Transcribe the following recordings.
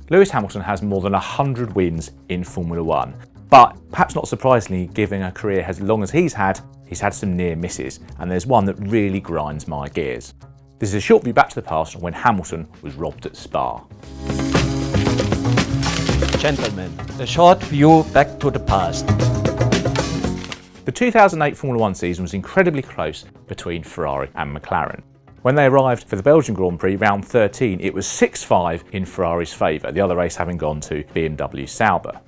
Lewis Hamilton has more than 100 wins in Formula One, but perhaps not surprisingly, given a career as long as he's had some near misses, and there's one that really grinds my gears. This is a short view back to the past when Hamilton was robbed at Spa. Gentlemen, a short view back to the past. The 2008 Formula One season was incredibly close between Ferrari and McLaren. When they arrived for the Belgian Grand Prix round 13, it was 6-5 in Ferrari's favour, the other race having gone to BMW Sauber.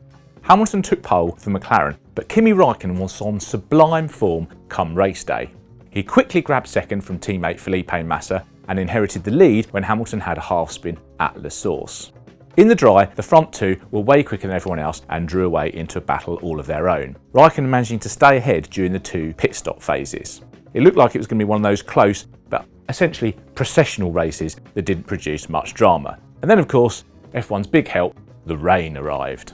Hamilton took pole for McLaren, but Kimi Raikkonen was on sublime form come race day. He quickly grabbed second from teammate Felipe Massa and inherited the lead when Hamilton had a half spin at Le Source. In the dry, the front two were way quicker than everyone else and drew away into a battle all of their own, Raikkonen managing to stay ahead during the two pit stop phases. It looked like it was going to be one of those close but essentially processional races that didn't produce much drama. And then of course, F1's big help, the rain arrived.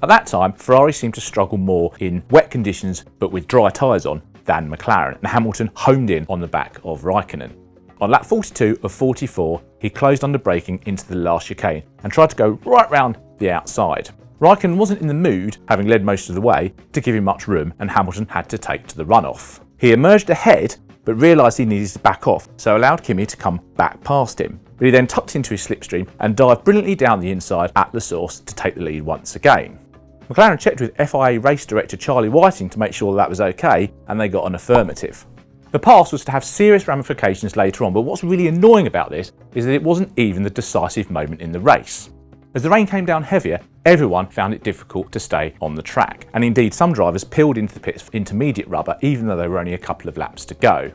At that time, Ferrari seemed to struggle more in wet conditions but with dry tyres on than McLaren, and Hamilton homed in on the back of Raikkonen. On lap 42 of 44, he closed under braking into the last chicane and tried to go right round the outside. Raikkonen wasn't in the mood, having led most of the way, to give him much room, and Hamilton had to take to the runoff. He emerged ahead but realised he needed to back off, so allowed Kimi to come back past him. But he then tucked into his slipstream and dived brilliantly down the inside at the source to take the lead once again. McLaren checked with FIA race director Charlie Whiting to make sure that was okay, and they got an affirmative. The pass was to have serious ramifications later on, but what's really annoying about this is that it wasn't even the decisive moment in the race. As the rain came down heavier, everyone found it difficult to stay on the track, and indeed some drivers peeled into the pits for intermediate rubber even though there were only a couple of laps to go.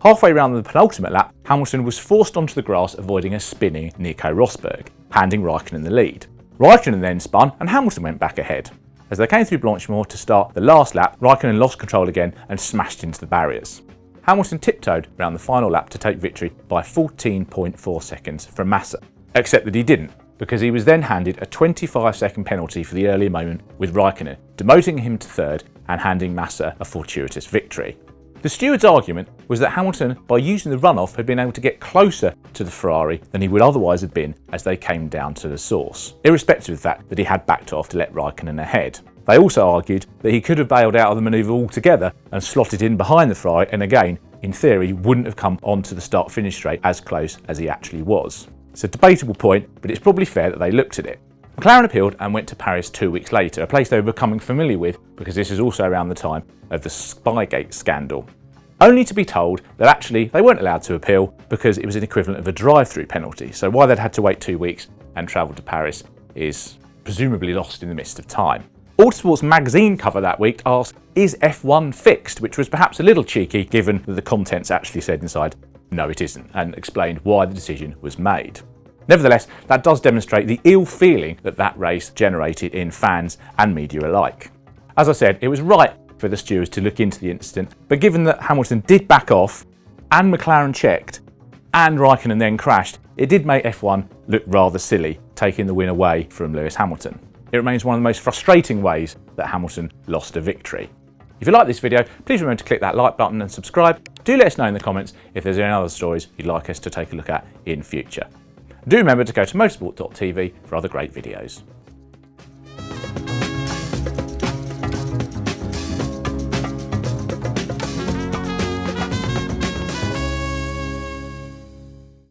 Halfway round the penultimate lap, Hamilton was forced onto the grass, avoiding a spinning Nico Rosberg, handing Raikkonen the lead. Raikkonen then spun and Hamilton went back ahead. As they came through Blanchimont to start the last lap, Raikkonen lost control again and smashed into the barriers. Hamilton tiptoed around the final lap to take victory by 14.4 seconds from Massa, except that he didn't, because he was then handed a 25-second penalty for the earlier moment with Raikkonen, demoting him to third and handing Massa a fortuitous victory. The steward's argument was that Hamilton, by using the runoff, had been able to get closer to the Ferrari than he would otherwise have been as they came down to the source, irrespective of the fact that he had backed off to let Raikkonen ahead. They also argued that he could have bailed out of the manoeuvre altogether and slotted in behind the Ferrari, and again, in theory, wouldn't have come onto the start-finish straight as close as he actually was. It's a debatable point, but it's probably fair that they looked at it. McLaren appealed and went to Paris 2 weeks later, a place they were becoming familiar with because this is also around the time of the Spygate scandal. Only to be told that actually they weren't allowed to appeal because it was an equivalent of a drive-through penalty, so why they'd had to wait 2 weeks and travel to Paris is presumably lost in the mist of time. Autosport's magazine cover that week asked, "Is F1 fixed?" which was perhaps a little cheeky given that the contents actually said inside, "No it isn't," and explained why the decision was made. Nevertheless, that does demonstrate the ill feeling that race generated in fans and media alike. As I said, it was right for the stewards to look into the incident, but given that Hamilton did back off, and McLaren checked, and Raikkonen then crashed, it did make F1 look rather silly, taking the win away from Lewis Hamilton. It remains one of the most frustrating ways that Hamilton lost a victory. If you like this video, please remember to click that like button and subscribe. Do let us know in the comments if there's any other stories you'd like us to take a look at in future. Do remember to go to motorsport.tv for other great videos.